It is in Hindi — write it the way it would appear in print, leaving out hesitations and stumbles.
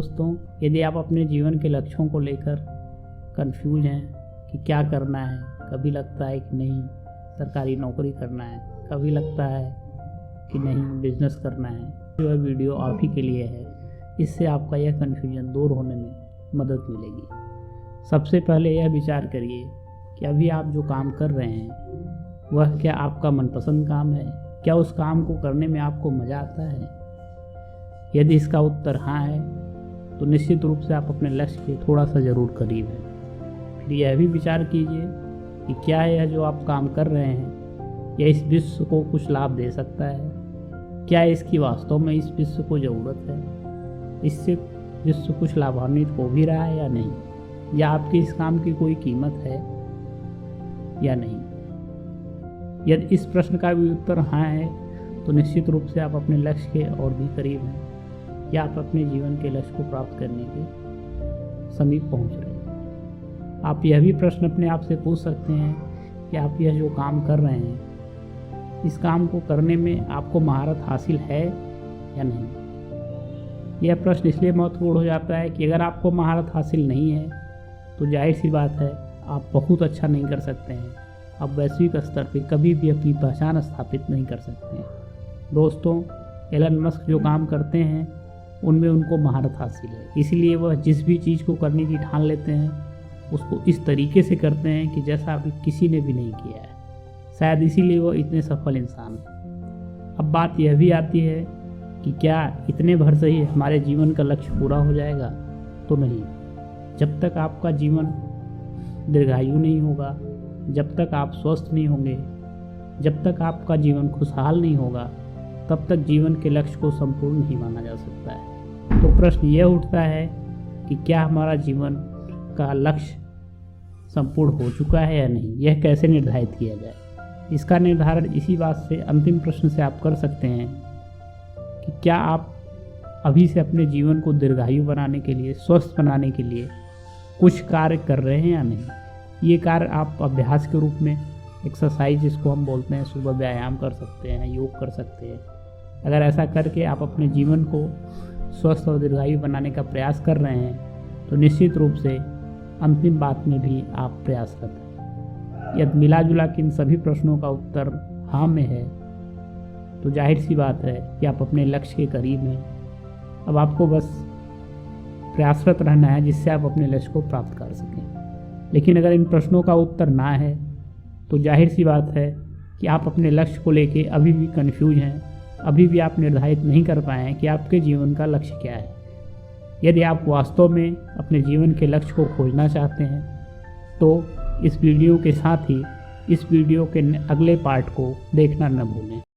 दोस्तों, यदि आप अपने जीवन के लक्ष्यों को लेकर कंफ्यूज हैं कि क्या करना है, कभी लगता है कि नहीं सरकारी नौकरी करना है, कभी लगता है कि नहीं बिजनेस करना है, तो यह वीडियो आप ही के लिए है। इससे आपका यह कन्फ्यूजन दूर होने में मदद मिलेगी। सबसे पहले यह विचार करिए कि अभी आप जो काम कर रहे हैं वह क्या आपका मनपसंद काम है? क्या उस काम को करने में आपको मज़ा आता है? यदि इसका उत्तर हाँ है तो निश्चित रूप से आप अपने लक्ष्य के थोड़ा सा ज़रूर करीब हैं। फिर यह भी विचार कीजिए कि क्या यह जो आप काम कर रहे हैं यह इस विश्व को कुछ लाभ दे सकता है? क्या इसकी वास्तव में इस विश्व को ज़रूरत है? इससे विश्व कुछ लाभान्वित हो भी रहा है या नहीं? या आपके इस काम की कोई कीमत है या नहीं? यदि इस प्रश्न का भी उत्तर हाँ है तो निश्चित रूप से आप अपने लक्ष्य के और भी करीब हैं या आप अपने जीवन के लक्ष्य को प्राप्त करने के समीप पहुंच रहे हैं। आप यह भी प्रश्न अपने आप से पूछ सकते हैं कि आप यह जो काम कर रहे हैं इस काम को करने में आपको महारत हासिल है या नहीं। यह प्रश्न इसलिए महत्वपूर्ण हो जाता है कि अगर आपको महारत हासिल नहीं है तो जाहिर सी बात है आप बहुत अच्छा नहीं कर सकते हैं। आप वैश्विक स्तर पर कभी भी अपनी पहचान स्थापित नहीं कर सकते हैं। दोस्तों, एलन मस्क जो काम करते हैं उनमें उनको महारत हासिल है, इसलिए वह जिस भी चीज़ को करने की ठान लेते हैं उसको इस तरीके से करते हैं कि जैसा अभी किसी ने भी नहीं किया है। शायद इसीलिए वह इतने सफल इंसान हैं। अब बात यह भी आती है कि क्या इतने भर से ही हमारे जीवन का लक्ष्य पूरा हो जाएगा? तो नहीं। जब तक आपका जीवन दीर्घायु नहीं होगा, जब तक आप स्वस्थ नहीं होंगे, जब तक आपका जीवन खुशहाल नहीं होगा, तब तक जीवन के लक्ष्य को संपूर्ण नहीं माना जा सकता है। तो प्रश्न यह उठता है कि क्या हमारा जीवन का लक्ष्य संपूर्ण हो चुका है या नहीं? यह कैसे निर्धारित किया जाए? इसका निर्धारण इसी बात से अंतिम प्रश्न से आप कर सकते हैं कि क्या आप अभी से अपने जीवन को दीर्घायु बनाने के लिए, स्वस्थ बनाने के लिए कुछ कार्य कर रहे हैं या नहीं। ये कार्य आप अभ्यास के रूप में एक्सरसाइज जिसको हम बोलते हैं, सुबह व्यायाम कर सकते हैं, योग कर सकते हैं। अगर ऐसा करके आप अपने जीवन को स्वस्थ और दीर्घायु बनाने का प्रयास कर रहे हैं तो निश्चित रूप से अंतिम बात में भी आप प्रयासरत हैं। यदि मिला जुला के इन सभी प्रश्नों का उत्तर हाँ में है तो जाहिर सी बात है कि आप अपने लक्ष्य के करीब हैं। अब आपको बस प्रयासरत रहना है जिससे आप अपने लक्ष्य को प्राप्त कर सकें। लेकिन अगर इन प्रश्नों का उत्तर ना है तो जाहिर सी बात है कि आप अपने लक्ष्य को लेके अभी भी कंफ्यूज हैं, अभी भी आप निर्धारित नहीं कर पाए हैं कि आपके जीवन का लक्ष्य क्या है। यदि आप वास्तव में अपने जीवन के लक्ष्य को खोजना चाहते हैं तो इस वीडियो के साथ ही इस वीडियो के अगले पार्ट को देखना न भूलें।